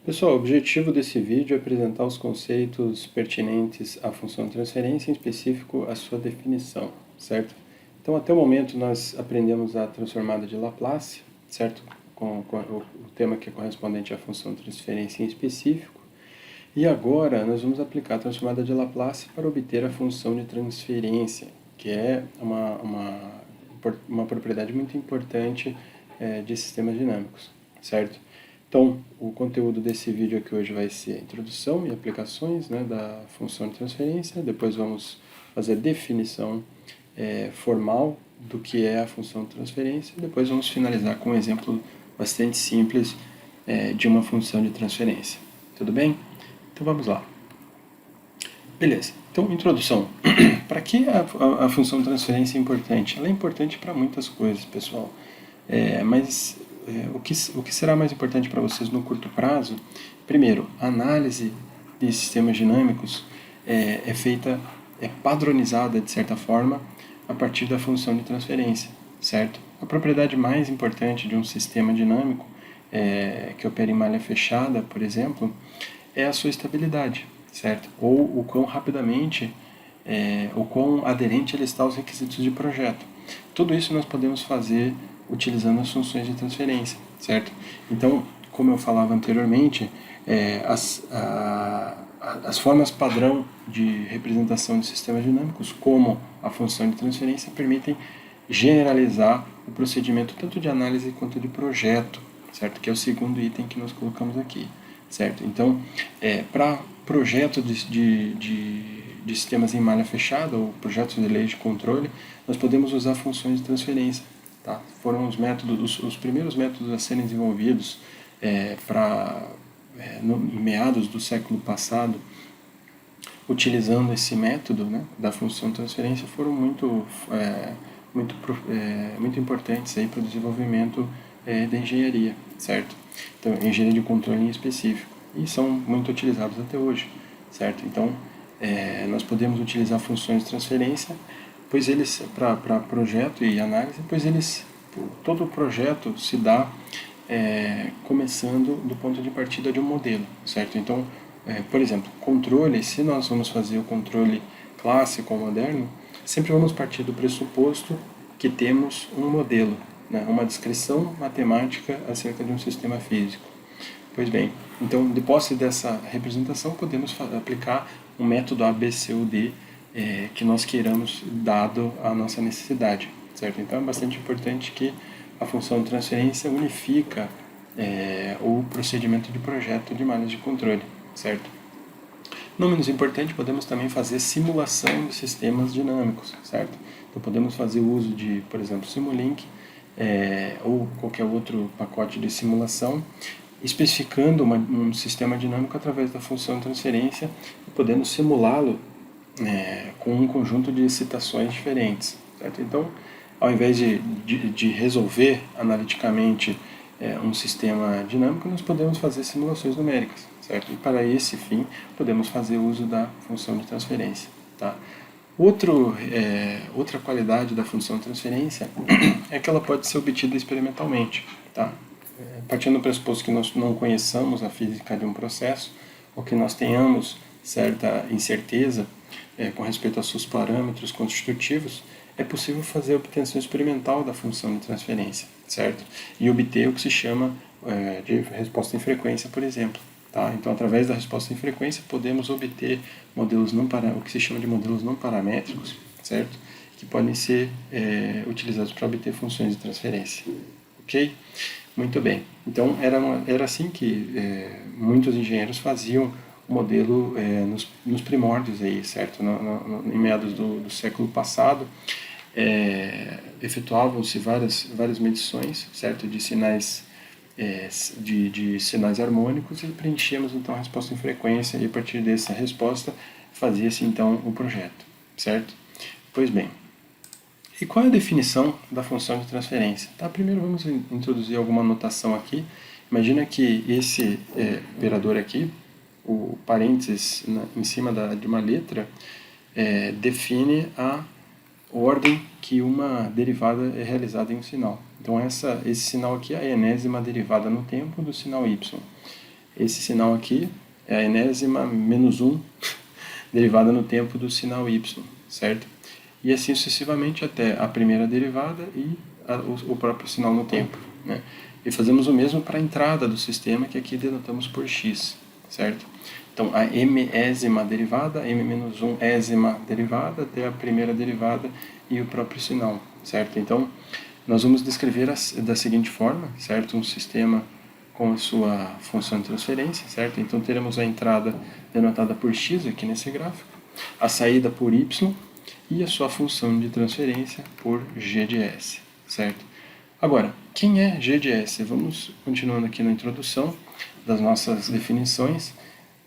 Pessoal, o objetivo desse vídeo é apresentar os conceitos pertinentes à função de transferência, em específico a sua definição, certo? Então, até o momento, nós aprendemos a transformada de Laplace, certo? Com o tema que é correspondente à função de transferência em específico. E agora, nós vamos aplicar a transformada de Laplace para obter a função de transferência, que é uma propriedade muito importante de sistemas dinâmicos, certo? Então, o conteúdo desse vídeo aqui hoje vai ser a introdução e aplicações, né, da função de transferência. Depois vamos fazer a definição formal do que é a função de transferência. Depois vamos finalizar com um exemplo bastante simples de uma função de transferência. Tudo bem? Então vamos lá. Beleza. Então, introdução. Para que a função de transferência é importante? Ela é importante para muitas coisas, pessoal. Mas o que será mais importante para vocês no curto prazo? Primeiro, a análise de sistemas dinâmicos é feita, é padronizada de certa forma a partir da função de transferência, certo? A propriedade mais importante de um sistema dinâmico que opera em malha fechada, por exemplo, é a sua estabilidade, certo? Ou o quão rapidamente, o quão aderente ele está aos requisitos de projeto. Tudo isso nós podemos fazer utilizando as funções de transferência, certo? Então, como eu falava anteriormente, as formas padrão de representação de sistemas dinâmicos, como a função de transferência, permitem generalizar o procedimento tanto de análise quanto de projeto, certo? Que é o segundo item que nós colocamos aqui, certo? Então, para projeto de sistemas em malha fechada ou projetos de lei de controle, nós podemos usar funções de transferência. Tá? Foram os primeiros métodos a serem desenvolvidos em meados do século passado, utilizando esse método, né, da função de transferência, foram muito importantes para o desenvolvimento da engenharia, certo? Então, engenharia de controle em específico, e são muito utilizados até hoje, certo? Então, nós podemos utilizar funções de transferência, pois eles para projeto e análise, todo o projeto se dá começando do ponto de partida de um modelo, certo? Então, por exemplo, controle, se nós vamos fazer o controle clássico ou moderno, sempre vamos partir do pressuposto que temos um modelo, né, uma descrição matemática acerca de um sistema físico. Pois bem, então, de posse dessa representação, podemos aplicar um método A, B, C ou D que nós queiramos, dado a nossa necessidade, certo? Então, é bastante importante que a função de transferência unifica o procedimento de projeto de malhas de controle, certo? Não menos importante, podemos também fazer simulação de sistemas dinâmicos, certo? Então, podemos fazer uso de, por exemplo, Simulink ou qualquer outro pacote de simulação, especificando um sistema dinâmico através da função de transferência e podendo simulá-lo com um conjunto de citações diferentes, certo? Então, ao invés de resolver analiticamente um sistema dinâmico, nós podemos fazer simulações numéricas, certo? E para esse fim, podemos fazer uso da função de transferência, tá? Outra qualidade da função de transferência é que ela pode ser obtida experimentalmente, tá? Partindo do pressuposto que nós não conheçamos a física de um processo, ou que nós tenhamos certa incerteza com respeito aos seus parâmetros constitutivos, é possível fazer a obtenção experimental da função de transferência, certo? E obter o que se chama de resposta em frequência, por exemplo. Tá? Então, através da resposta em frequência, podemos obter o que se chama de modelos não paramétricos, certo? Que podem ser utilizados para obter funções de transferência. Ok? Muito bem. Então, era assim que muitos engenheiros faziam o modelo nos primórdios, aí, certo? Em meados do século passado, efetuavam-se várias medições, certo? De sinais de sinais harmônicos e preenchíamos então a resposta em frequência e a partir dessa resposta fazia-se então o projeto, certo? Pois bem, e qual é a definição da função de transferência? Tá, primeiro vamos introduzir alguma notação aqui. Imagina que esse operador aqui, o parênteses em cima de uma letra, define a ordem que uma derivada é realizada em um sinal. Então esse sinal aqui é a enésima derivada no tempo do sinal y. esse sinal aqui é a enésima menos 1 derivada no tempo do sinal y, certo? E assim sucessivamente até a primeira derivada e o próprio sinal no tempo, né? E fazemos o mesmo para a entrada do sistema, que aqui denotamos por x, certo? Então, a mésima derivada, m-1ésima derivada, até a primeira derivada e o próprio sinal, certo? Então, nós vamos descrever da seguinte forma, certo? Um sistema com a sua função de transferência, certo? Então, teremos a entrada denotada por x aqui nesse gráfico, a saída por y e a sua função de transferência por g de s, certo? Agora, quem é g de s? Vamos continuando aqui na introdução das nossas definições.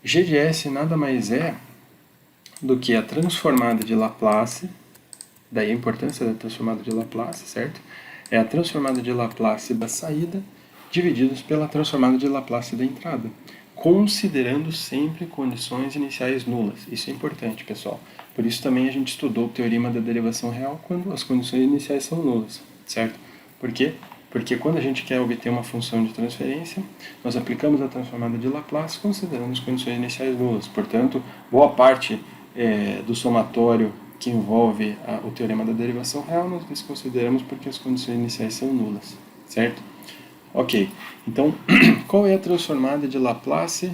G de s nada mais é do que a transformada de Laplace, daí a importância da transformada de Laplace, certo? É a transformada de Laplace da saída divididos pela transformada de Laplace da entrada, considerando sempre condições iniciais nulas. Isso é importante, pessoal. Por isso também a gente estudou o teorema da derivação real quando as condições iniciais são nulas, certo? Por quê? Porque quando a gente quer obter uma função de transferência, nós aplicamos a transformada de Laplace considerando as condições iniciais nulas. Portanto, boa parte do somatório que envolve o teorema da derivação real nós desconsideramos porque as condições iniciais são nulas, certo? Ok, então qual é a transformada de Laplace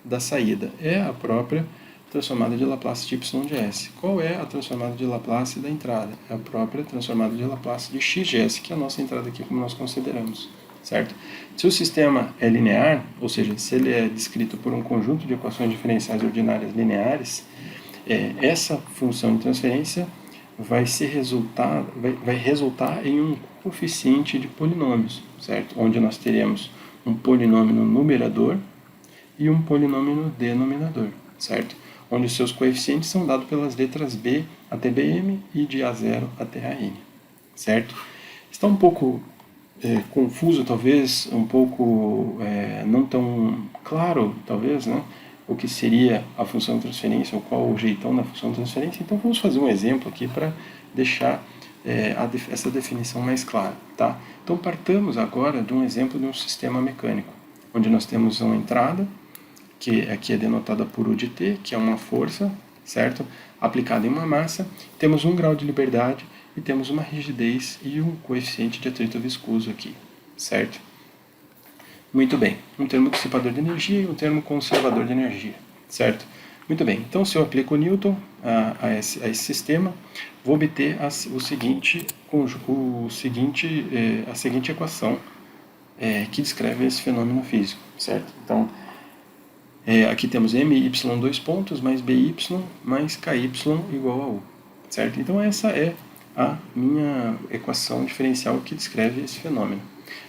da saída? É a própria transformada de Laplace de y de s. Qual é a transformada de Laplace da entrada? É a própria transformada de Laplace de x de s, que é a nossa entrada aqui como nós consideramos, certo? Se o sistema é linear, ou seja, se ele é descrito por um conjunto de equações diferenciais ordinárias lineares, essa função de transferência vai resultar em um coeficiente de polinômios, certo? Onde nós teremos um polinômio no numerador e um polinômio no denominador, certo? Onde os seus coeficientes são dados pelas letras b até bm e de a0 até an, certo? Está um pouco confuso, talvez, um pouco não tão claro, talvez, né? O que seria a função de transferência, ou qual o jeitão da função de transferência. Então vamos fazer um exemplo aqui para deixar essa definição mais clara, tá? Então partamos agora de um exemplo de um sistema mecânico, onde nós temos uma entrada, que aqui é denotada por U de T, que é uma força, certo? Aplicada em uma massa, temos um grau de liberdade e temos uma rigidez e um coeficiente de atrito viscoso aqui, certo? Muito bem, um termo dissipador de energia e um termo conservador de energia, certo? Muito bem, então se eu aplico o Newton a esse sistema, vou obter a seguinte equação que descreve esse fenômeno físico, certo? Então, aqui temos my dois pontos mais by mais ky igual a u, certo? Então essa é a minha equação diferencial que descreve esse fenômeno.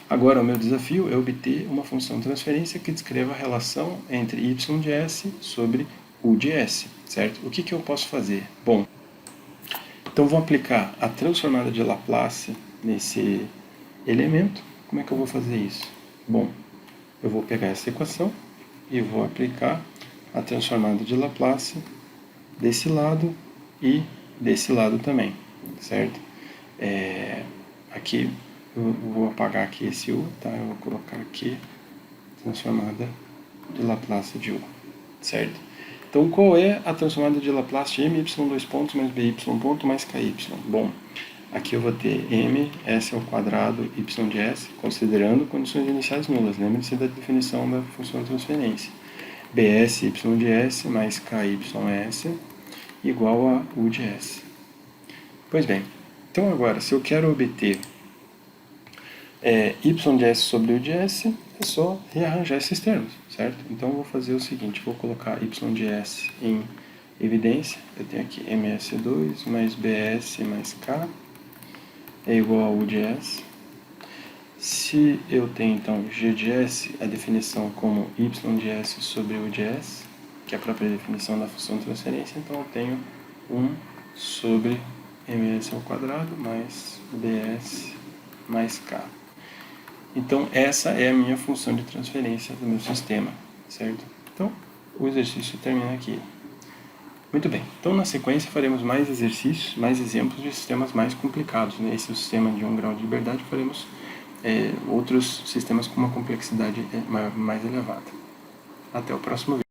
Agora o meu desafio é obter uma função de transferência que descreva a relação entre y de s sobre u de s, certo? O que eu posso fazer? Bom, então vou aplicar a transformada de Laplace nesse elemento. Como é que eu vou fazer isso? Bom, eu vou pegar essa equação e vou aplicar a transformada de Laplace desse lado e desse lado também, certo? Aqui eu vou apagar aqui esse u, tá? Eu vou colocar aqui transformada de Laplace de u, certo? Então qual é a transformada de Laplace de my dois pontos mais by ponto mais ky? Bom, aqui eu vou ter m s ao quadrado y de s, considerando condições iniciais nulas. Lembre-se da definição da função de transferência. bs y de s mais ky s igual a u de s. Pois bem, então agora, se eu quero obter y de s sobre u de s, é só rearranjar esses termos, certo? Então eu vou fazer o seguinte, vou colocar y de s em evidência. Eu tenho aqui ms2 mais bs mais k é igual a u de s. Se eu tenho então g de s, a definição como y de s sobre u de s, que é a própria definição da função de transferência, então eu tenho 1 sobre ms ao quadrado mais bs mais k. Então essa é a minha função de transferência do meu sistema, certo? Então o exercício termina aqui. Muito bem, então na sequência faremos mais exercícios, mais exemplos de sistemas mais complicados. Né? Esse é o sistema de 1 grau de liberdade, faremos outros sistemas com uma complexidade mais elevada. Até o próximo vídeo.